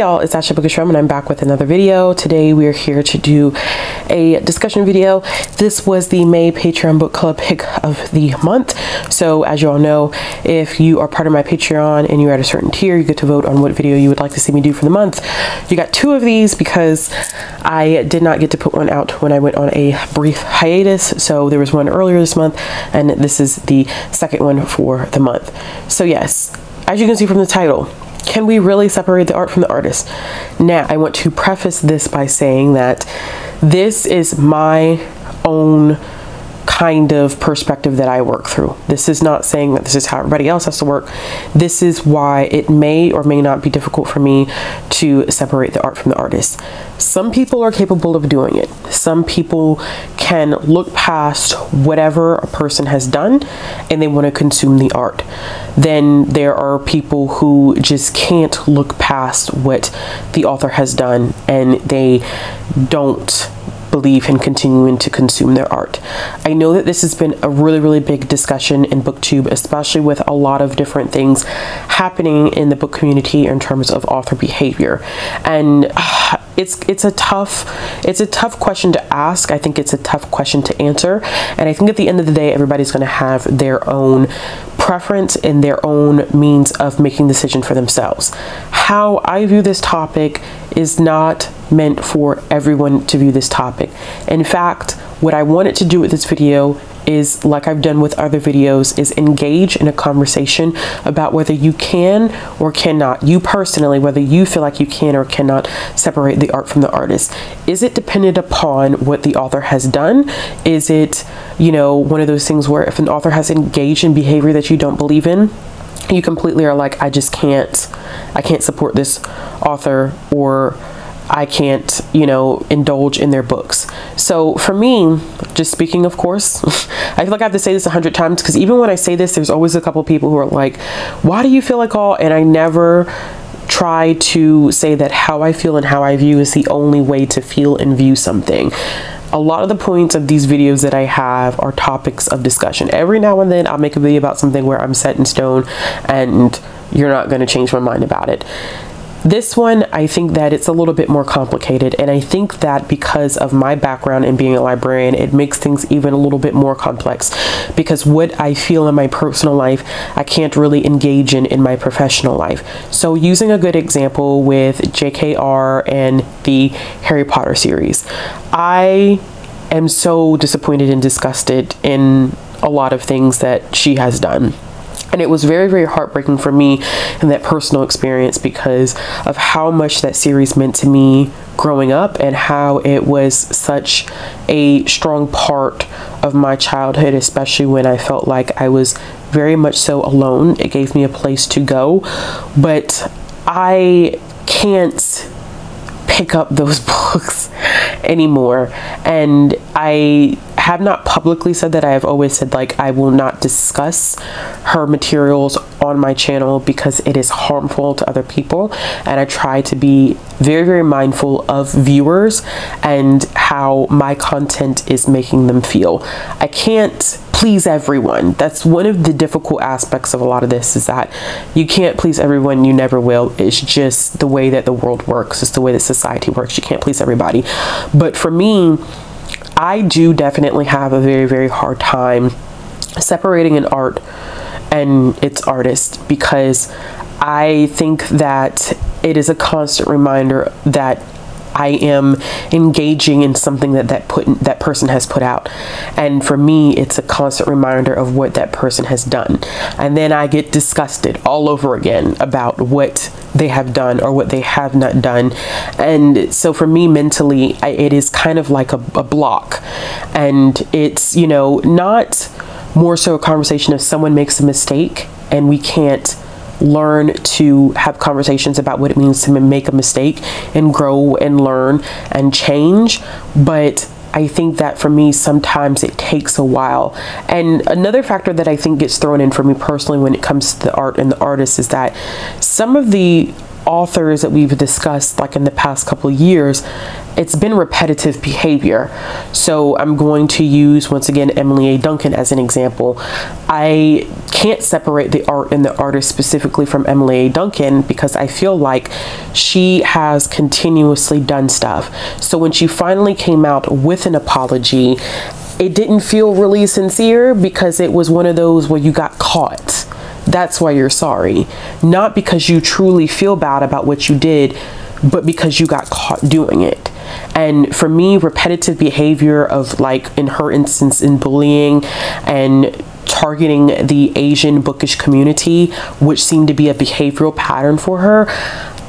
y'all, it's Shae and I'm back with another video. Today we are here to do a discussion video. This was the May Patreon book club pick of the month. So as you all know, if you are part of my Patreon and you're at a certain tier, you get to vote on what video you would like to see me do for the month. You got 2 of these because I did not get to put one out when I went on a brief hiatus. So there was one earlier this month and this is the second one for the month. So yes, as you can see from the title, can we really separate the art from the artist? Now, I want to preface this by saying that this is my own kind of perspective that I work through. This is not saying that this is how everybody else has to work. This is why it may or may not be difficult for me to separate the art from the artist. Some people are capable of doing it. Some people can look past whatever a person has done and they want to consume the art. Then there are people who just can't look past what the author has done and they don't believe in continuing to consume their art. I know that this has been a really big discussion in Booktube, especially with a lot of different things happening in the book community in terms of author behavior. And it's a tough question to ask. I think it's a tough question to answer. And I think at the end of the day, everybody's going to have their own preference and their own means of making decision for themselves. How I view this topic is not meant for everyone to view this topic. In fact, what I wanted to do with this video is, like I've done with other videos, is engage in a conversation about whether you can or cannot, you personally, whether you feel like you can or cannot separate the art from the artist. Is it dependent upon what the author has done? Is it, you know, one of those things where if an author has engaged in behavior that you don't believe in, you completely are like, I can't support this author, or I can't, you know, indulge in their books. So for me, just speaking, of course, I feel like I have to say this 100 times because even when I say this, there's always a couple people who are like, why do you feel like all? And I never try to say that how I feel and how I view is the only way to feel and view something. A lot of the points of these videos that I have are topics of discussion. Every now and then I'll make a video about something where I'm set in stone and you're not going to change my mind about it. This one, I think that it's a little bit more complicated, and I think that because of my background in being a librarian, it makes things even a little bit more complex, because what I feel in my personal life, I can't really engage in my professional life. So using a good example with JKR and the Harry Potter series, I am so disappointed and disgusted in a lot of things that she has done. And it was very heartbreaking for me in that personal experience because of how much that series meant to me growing up and how it was such a strong part of my childhood, especially when I felt like I was very much so alone. It gave me a place to go, but I can't pick up those books anymore. And I have not publicly said that. I have always said, like, I will not discuss her materials on my channel because it is harmful to other people, and I try to be very mindful of viewers and how my content is making them feel. I can't please everyone. That's one of the difficult aspects of a lot of this, is that you can't please everyone. You never will. It's just the way that the world works. It's the way that society works. You can't please everybody. But for me, I do definitely have a very hard time separating an art and its artist, because I think that it is a constant reminder that I am engaging in something that person has put out, and for me it's a constant reminder of what that person has done, and then I get disgusted all over again about what they have done or what they have not done. And so for me mentally, it is kind of like a block, and it's, you know, not more so a conversation if someone makes a mistake and we can't learn to have conversations about what it means to make a mistake and grow and learn and change. But I think that for me, sometimes it takes a while. And another factor that I think gets thrown in for me personally when it comes to the art and the artist is that some of the authors that we've discussed, like in the past couple of years, it's been repetitive behavior. So I'm going to use, once again, Emily A. Duncan as an example. I can't separate the art and the artist specifically from Emily A. Duncan because I feel like she has continuously done stuff. So when she finally came out with an apology, it didn't feel really sincere because it was one of those where you got caught. That's why you're sorry. Not because you truly feel bad about what you did, but because you got caught doing it. And for me, repetitive behavior of, like in her instance, in bullying and targeting the Asian bookish community, which seemed to be a behavioral pattern for her,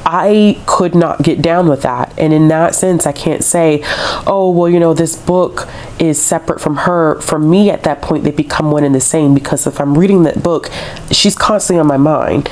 I could not get down with that. And in that sense, I can't say, oh, well, you know, this book is separate from her. For me, at that point, they become one and the same, because if I'm reading that book, she's constantly on my mind.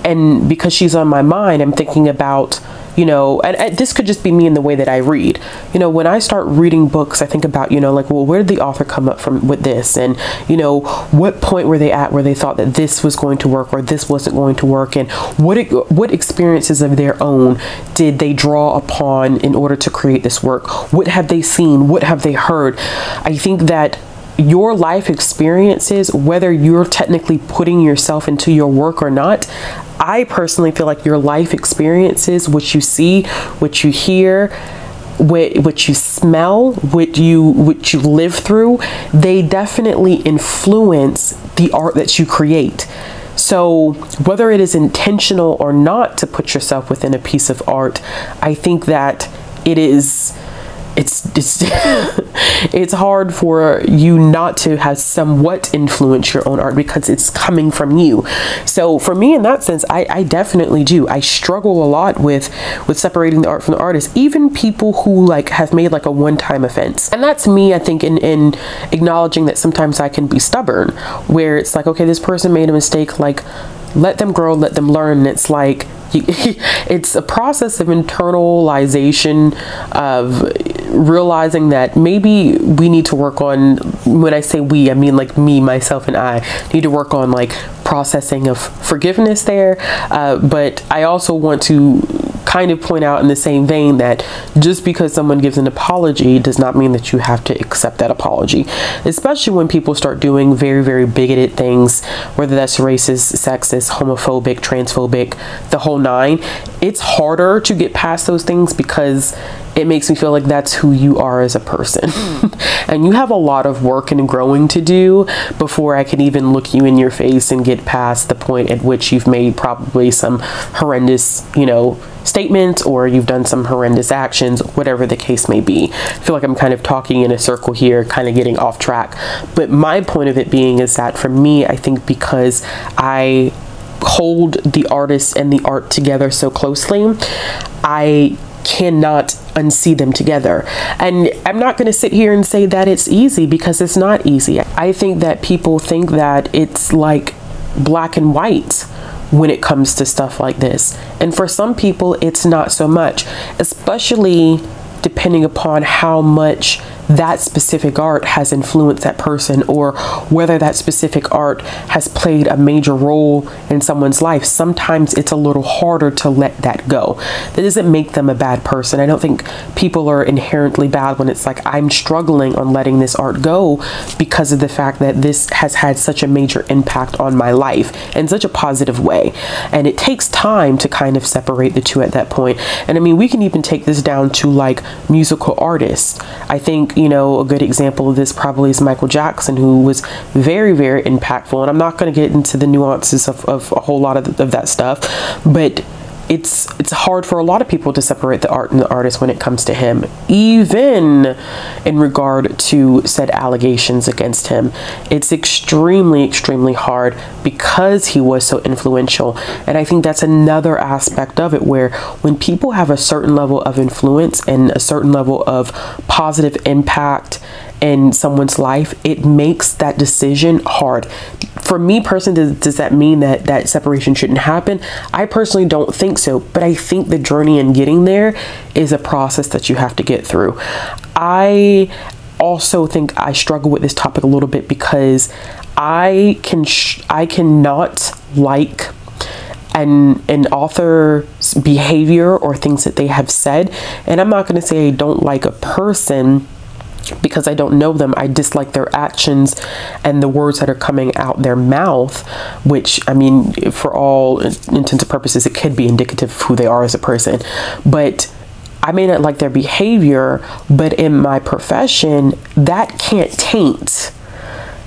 And because she's on my mind, I'm thinking about, you know, and this could just be me in the way that I read. You know, when I start reading books, I think about, you know, like, well, where did the author come up from with this? And, you know, what point were they at where they thought that this was going to work or this wasn't going to work? And what experiences of their own did they draw upon in order to create this work? What have they seen? What have they heard? I think that your life experiences, whether you're technically putting yourself into your work or not, I personally feel like your life experiences, what you see, what you hear, what you smell, what you live through, they definitely influence the art that you create. So whether it is intentional or not to put yourself within a piece of art, I think that it's hard for you not to have somewhat influence your own art because it's coming from you. So for me, in that sense, I definitely do. I struggle a lot with separating the art from the artist, even people who like have made like a one-time offense. And that's me, I think, in acknowledging that sometimes I can be stubborn, where it's like, okay, this person made a mistake, like, let them grow, let them learn. And it's like, it's a process of internalization, of realizing that maybe we need to work on, when I say we, I mean like me, myself, and I need to work on like processing of forgiveness there. But I also want to kind of point out in the same vein that just because someone gives an apology does not mean that you have to accept that apology, especially when people start doing very, very bigoted things, whether that's racist, sexist, homophobic, transphobic, the whole nine. It's harder to get past those things because it makes me feel like that's who you are as a person. And you have a lot of work and growing to do before I can even look you in your face and get past the point at which you've made probably some horrendous, you know, statements, or you've done some horrendous actions, whatever the case may be. I feel like I'm kind of talking in a circle here, kind of getting off track. But my point of it being is that for me, I think because I hold the artist and the art together so closely, I cannot unsee them together. And I'm not going to sit here and say that it's easy, because it's not easy. I think that people think that it's like black and white when it comes to stuff like this. And for some people, it's not so much, especially depending upon how much that specific art has influenced that person, or whether that specific art has played a major role in someone's life. Sometimes it's a little harder to let that go. That doesn't make them a bad person. I don't think people are inherently bad when it's like, I'm struggling on letting this art go because of the fact that this has had such a major impact on my life in such a positive way. And it takes time to kind of separate the two at that point. And I mean, we can even take this down to like musical artists. I think, you know, a good example of this probably is Michael Jackson, who was very, very impactful. And I'm not going to get into the nuances of a whole lot of that stuff, but it's hard for a lot of people to separate the art and the artist when it comes to him, even in regard to said allegations against him. It's extremely, extremely hard because he was so influential. And I think that's another aspect of it, where when people have a certain level of influence and a certain level of positive impact in someone's life, it makes that decision hard. For me personally, does that mean that that separation shouldn't happen? I personally don't think so, but I think the journey in getting there is a process that you have to get through. I also think I struggle with this topic a little bit because I cannot like an author's behavior or things that they have said. And I'm not going to say I don't like a person because I don't know them. I dislike their actions and the words that are coming out their mouth, which, I mean, for all intents and purposes, it could be indicative of who they are as a person. But I may not like their behavior, but in my profession, that can't taint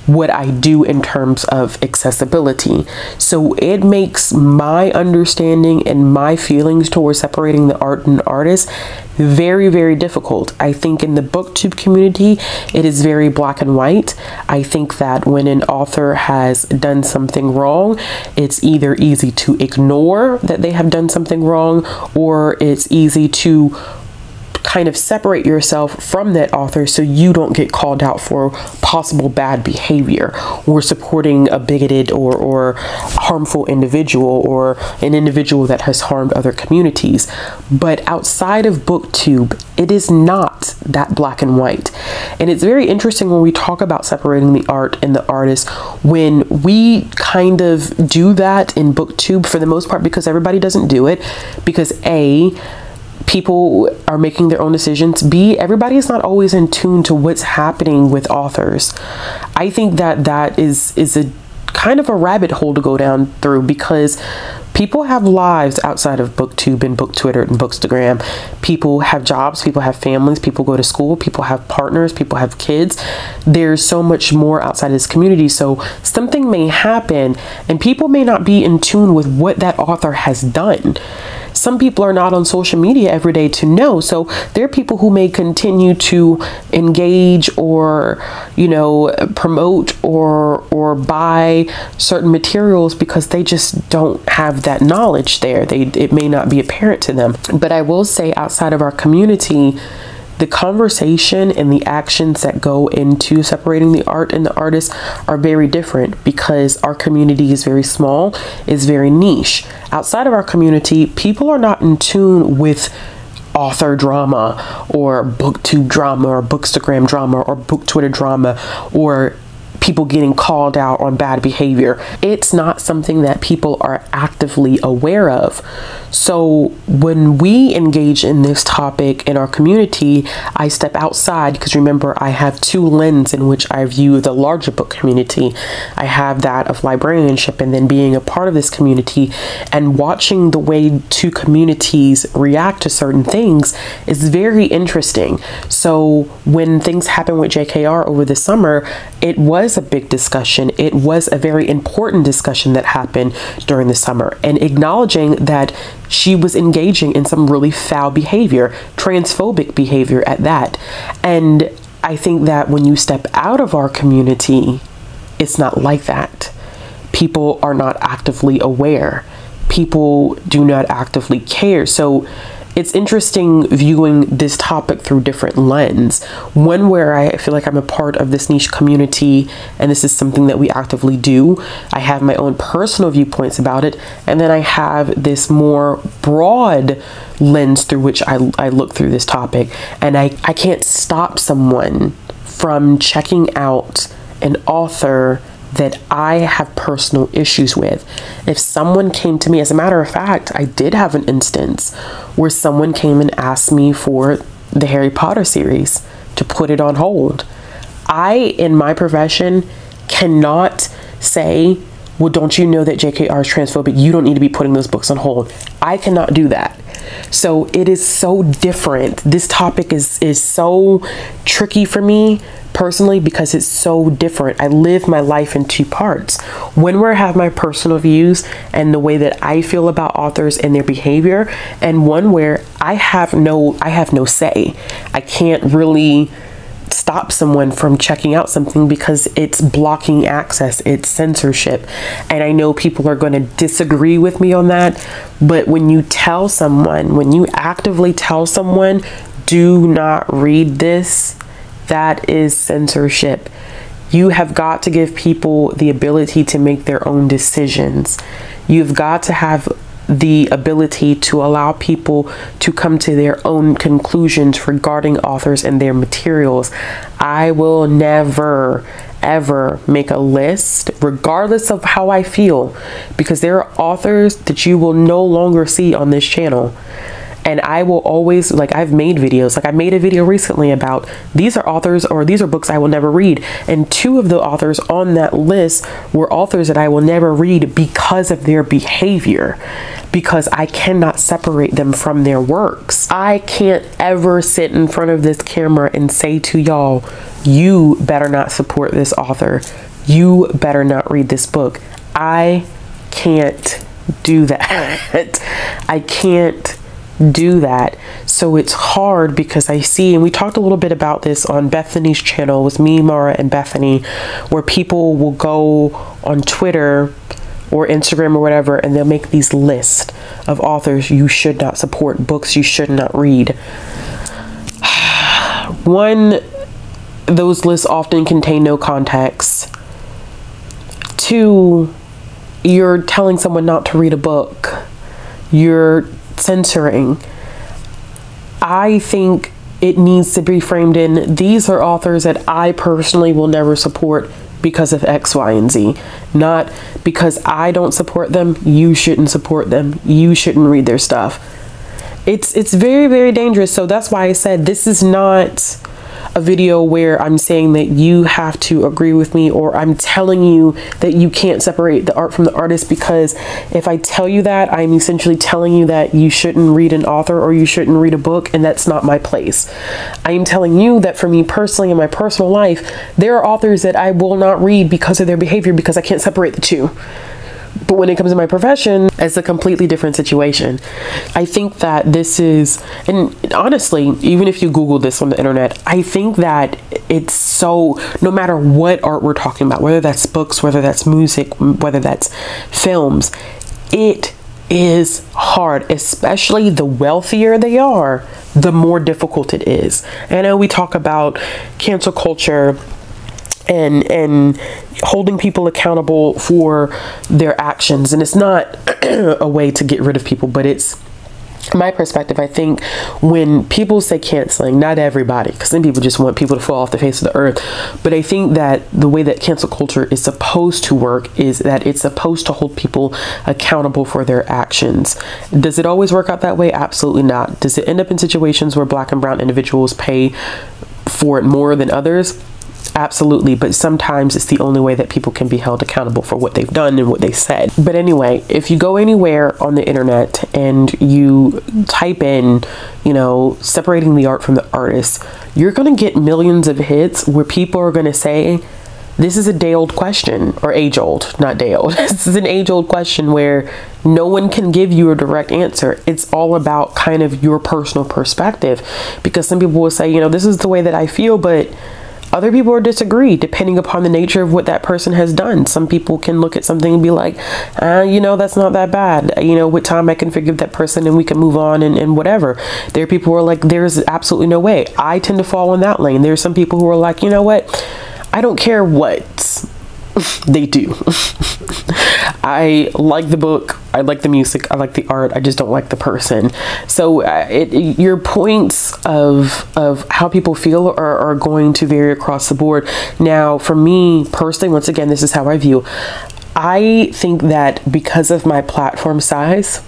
what I do in terms of accessibility. So it makes my understanding and my feelings towards separating the art and the artist very, very difficult. I think in the booktube community, it is very black and white. I think that when an author has done something wrong, it's either easy to ignore that they have done something wrong, or it's easy to kind of separate yourself from that author so you don't get called out for possible bad behavior or supporting a bigoted or harmful individual or an individual that has harmed other communities. But outside of booktube, it is not that black and white. And it's very interesting when we talk about separating the art and the artist, when we kind of do that in booktube for the most part, because everybody doesn't do it, because A, people are making their own decisions. B, everybody is not always in tune to what's happening with authors. I think that that is a kind of a rabbit hole to go down through, because people have lives outside of booktube and book Twitter and bookstagram. People have jobs, people have families, people go to school, people have partners, people have kids. There's so much more outside of this community. So something may happen and people may not be in tune with what that author has done. Some people are not on social media every day to know. So there are people who may continue to engage or, you know, promote or buy certain materials because they just don't have that knowledge there. It may not be apparent to them. But I will say, outside of our community, the conversation and the actions that go into separating the art and the artist are very different, because our community is very small, is very niche. Outside of our community, people are not in tune with author drama or booktube drama or bookstagram drama or book Twitter drama or people getting called out on bad behavior. It's not something that people are actively aware of. So when we engage in this topic in our community, I step outside, because remember, I have two lenses in which I view the larger book community. I have that of librarianship and then being a part of this community, and watching the way two communities react to certain things is very interesting. So when things happened with JKR over the summer, it was a big discussion. It was a very important discussion that happened during the summer, and acknowledging that she was engaging in some really foul behavior, transphobic behavior at that. And I think that when you step out of our community, it's not like that. People are not actively aware. People do not actively care. So it's interesting viewing this topic through different lenses. One where I feel like I'm a part of this niche community and this is something that we actively do. I have my own personal viewpoints about it. And then I have this more broad lens through which I look through this topic. And I can't stop someone from checking out an author that I have personal issues with. If someone came to me, as a matter of fact, I did have an instance where someone came and asked me for the Harry Potter series to put it on hold. I, in my profession, cannot say, well, don't you know that JKR is transphobic? You don't need to be putting those books on hold. I cannot do that. So it is so different. This topic is so tricky for me personally, because it's so different. I live my life in two parts. One where I have my personal views and the way that I feel about authors and their behavior, and one where I have no say. I can't really stop someone from checking out something because it's blocking access, it's censorship. And I know people are going to disagree with me on that, but when you tell someone, when you actively tell someone, do not read this, that is censorship. You have got to give people the ability to make their own decisions. You've got to have the ability to allow people to come to their own conclusions regarding authors and their materials. I will never, ever make a list, regardless of how I feel, because there are authors that you will no longer see on this channel. And I will always, like, I've made videos, like I made a video recently about these are authors, or these are books I will never read. And 2 of the authors on that list were authors that I will never read because of their behavior, because I cannot separate them from their works. I can't ever sit in front of this camera and say to y'all, you better not support this author. You better not read this book. I can't do that. I can't do that. So it's hard because I see, and we talked a little bit about this on Bethany's channel, with me, Mara, and Bethany, where people will go on Twitter or Instagram or whatever, and they'll make these lists of authors you should not support, books you should not read. One, those lists often contain no context. 2, you're telling someone not to read a book. You're censoring. I think it needs to be framed in, these are authors that I personally will never support because of X, Y, and Z. Not because I don't support them, you shouldn't support them. You shouldn't read their stuff. It's very, very dangerous. So that's why I said this is not a video where I'm saying that you have to agree with me, or I'm telling you that you can't separate the art from the artist, because if I tell you that, I'm essentially telling you that you shouldn't read an author or you shouldn't read a book, and that's not my place. I am telling you that for me personally, in my personal life, there are authors that I will not read because of their behavior, because I can't separate the 2. But when it comes to my profession, it's a completely different situation. I think that this is, and honestly, even if you Google this on the internet, I think that it's so, no matter what art we're talking about, whether that's books, whether that's music, whether that's films, it is hard, especially the wealthier they are, the more difficult it is. And I know we talk about cancel culture and holding people accountable for their actions, and it's not a way to get rid of people, but it's my perspective. I think when people say canceling, not everybody, because some people just want people to fall off the face of the earth, but I think that the way that cancel culture is supposed to work is that it's supposed to hold people accountable for their actions. Does it always work out that way? Absolutely not. Does it end up in situations where Black and brown individuals pay for it more than others? Absolutely, but sometimes it's the only way that people can be held accountable for what they've done and what they said. But anyway, if you go anywhere on the internet and you type in, you know, separating the art from the artist, you're going to get millions of hits where people are going to say, this is a day-old question, or age-old, not day-old. This is an age-old question where no one can give you a direct answer. It's all about kind of your personal perspective, because some people will say, you know, this is the way that I feel, but other people will disagree depending upon the nature of what that person has done. Some people can look at something and be like, you know, that's not that bad. You know, with time I can forgive that person and we can move on and whatever. There are people who are like, there's absolutely no way. I tend to fall in that lane. There's some people who are like, you know what? I don't care what they do. I like the book, I like the music, I like the art, I just don't like the person. So your points of how people feel are going to vary across the board. Now, for me personally, once again, this is how I view. I think that because of my platform size,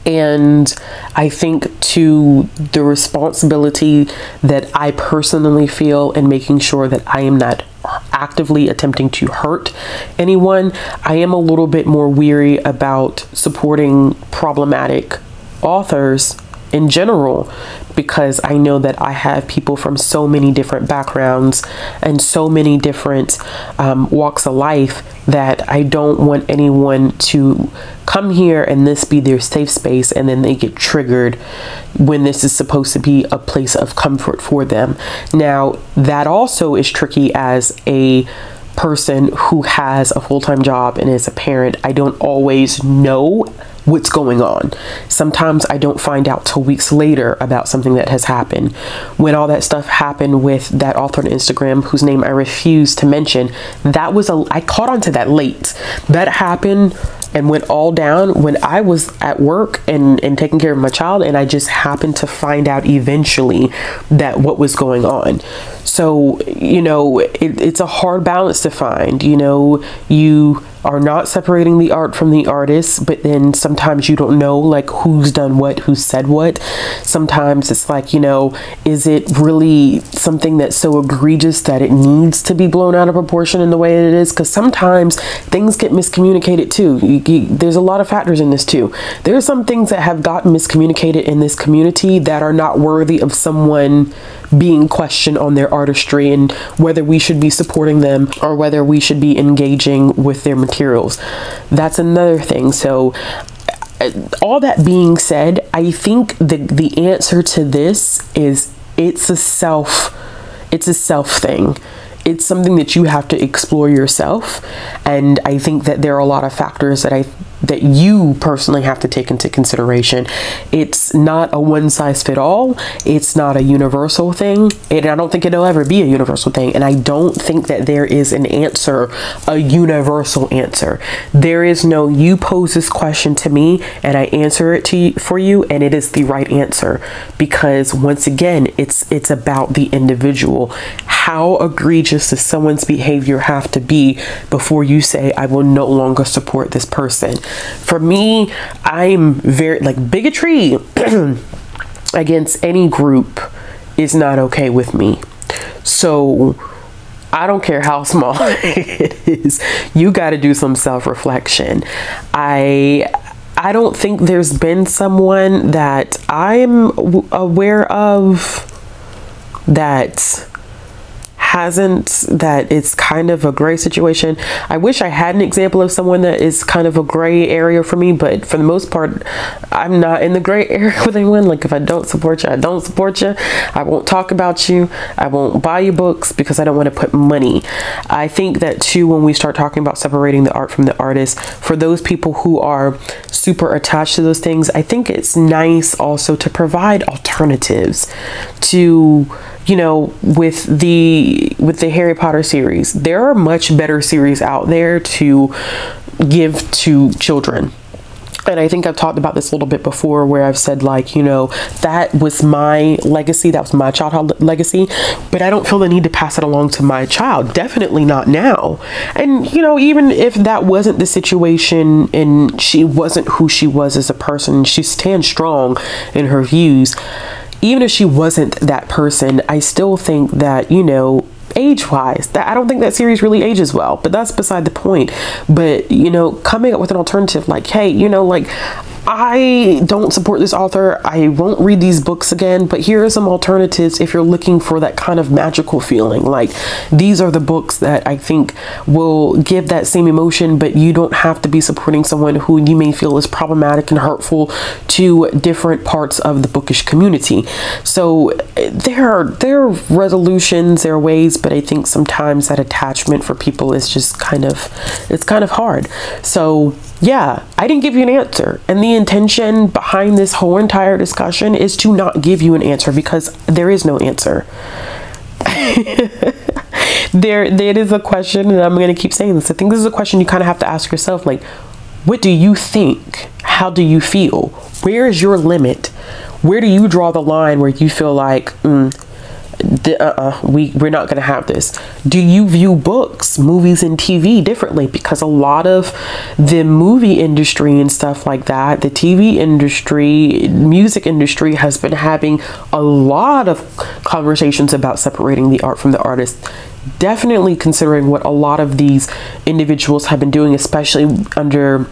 and I think to the responsibility that I personally feel in making sure that I am not actively attempting to hurt anyone, I am a little bit more weary about supporting problematic authors in general, because I know that I have people from so many different backgrounds and so many different walks of life that I don't want anyone to come here and this be their safe space and then they get triggered when this is supposed to be a place of comfort for them. Now, that also is tricky as a person who has a full-time job and is a parent. I don't always know what's going on. Sometimes I don't find out till weeks later about something that has happened. When all that stuff happened with that author on Instagram whose name I refuse to mention, that was I caught on to that late. That happened and went all down when I was at work and taking care of my child, and I just happened to find out eventually that what was going on. So, you know, it's a hard balance to find. You know, you are not separating the art from the artist, but then sometimes you don't know like who's done what, who said what. Sometimes it's like, you know, is it really something that's so egregious that it needs to be blown out of proportion in the way it is? Because sometimes things get miscommunicated too. There's a lot of factors in this too. There are some things that have gotten miscommunicated in this community that are not worthy of someone being questioned on their artistry and whether we should be supporting them or whether we should be engaging with their materials. That's another thing. So all that being said, I think the answer to this is it's a self thing. It's something that you have to explore yourself. And I think that there are a lot of factors that you personally have to take into consideration. It's not a one size fit all. It's not a universal thing. And I don't think it'll ever be a universal thing. And I don't think that there is an answer, a universal answer. There is no, you pose this question to me and I answer it for you and it is the right answer. Because once again, it's about the individual. How egregious does someone's behavior have to be before you say, I will no longer support this person? For me, I'm very, like, bigotry against any group is not okay with me. So I don't care how small it is. You got to do some self-reflection. I don't think there's been someone that I'm aware of that it's kind of a gray situation. I wish I had an example of someone that is kind of a gray area for me, but for the most part, I'm not in the gray area with anyone. Like, if I don't support you, I don't support you. I won't talk about you. I won't buy you books because I don't want to put money. I think that too, when we start talking about separating the art from the artist, for those people who are super attached to those things, I think it's nice also to provide alternatives to, you know, with the Harry Potter series. There are much better series out there to give to children. And I think I've talked about this a little bit before, where I've said, like, you know, that was my legacy, that was my childhood legacy, but I don't feel the need to pass it along to my child. Definitely not now. And, you know, even if that wasn't the situation and she wasn't who she was as a person, she stands strong in her views. Even if she wasn't that person, I still think that, you know, age-wise, that I don't think that series really ages well, but that's beside the point. But, you know, coming up with an alternative, like, hey, you know, like, I don't support this author, I won't read these books again, but here are some alternatives if you're looking for that kind of magical feeling. Like, these are the books that I think will give that same emotion, but you don't have to be supporting someone who you may feel is problematic and hurtful to different parts of the bookish community. So there are resolutions, there are ways, but I think sometimes that attachment for people is just kind of hard. So yeah, I didn't give you an answer. And the intention behind this whole entire discussion is to not give you an answer, because there is no answer. There is a question, and I'm going to keep saying this. I think this is a question you kind of have to ask yourself. Like, what do you think? How do you feel? Where is your limit? Where do you draw the line where you feel like, we're not going to have this? Do you view books, movies, and TV differently? Because a lot of the movie industry and stuff like that, the TV industry, music industry, has been having a lot of conversations about separating the art from the artist. Definitely considering what a lot of these individuals have been doing, especially under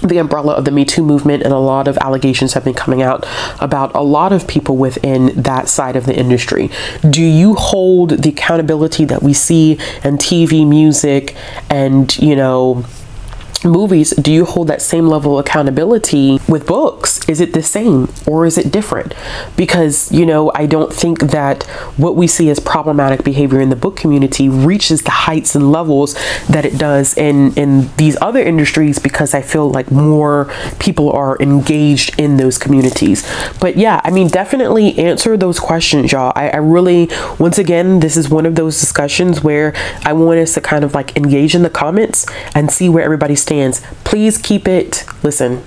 the umbrella of the Me Too movement, and a lot of allegations have been coming out about a lot of people within that side of the industry. Do you hold the accountability that we see in TV, music, and, you know, movies? Do you hold that same level of accountability with books? Is it the same or is it different? Because, you know, I don't think that what we see as problematic behavior in the book community reaches the heights and levels that it does in these other industries, because I feel like more people are engaged in those communities. But yeah, I mean, definitely answer those questions, y'all. I really, once again, this is one of those discussions where I want us to kind of like engage in the comments and see where everybody stands stands. Please keep it, listen,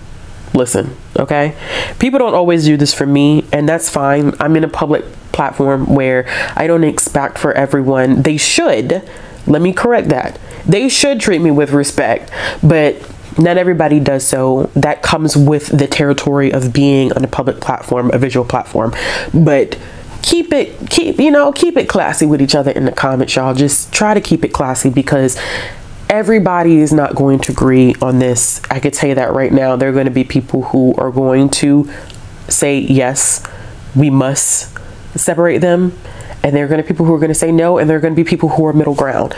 okay? People don't always do this for me, and that's fine. I'm in a public platform where I don't expect for everyone. They should, let me correct that. They should treat me with respect, but not everybody does so. That comes with the territory of being on a public platform, a visual platform. But keep it classy with each other in the comments, y'all. Just try to keep it classy, because everybody is not going to agree on this. I could tell you that right now. There are going to be people who are going to say, yes, we must separate them. And there are going to be people who are going to say no. And there are going to be people who are middle ground.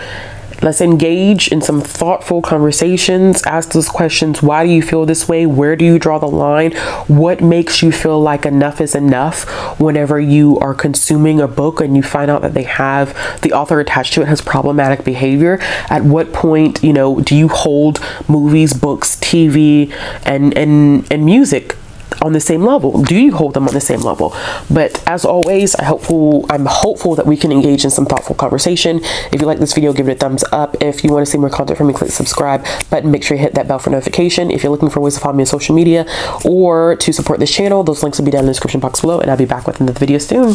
Let's engage in some thoughtful conversations. Ask those questions. Why do you feel this way? Where do you draw the line? What makes you feel like enough is enough whenever you are consuming a book and you find out that the author attached to it has problematic behavior? At what point, you know, do you hold movies, books, TV, and music on the same level? Do you hold them on the same level? But as always, I'm hopeful that we can engage in some thoughtful conversation. If you like this video, give it a thumbs up. If you want to see more content from me, click the subscribe button. Make sure you hit that bell for notification. If you're looking for ways to follow me on social media or to support this channel, those links will be down in the description box below, and I'll be back with another video soon.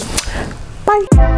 Bye.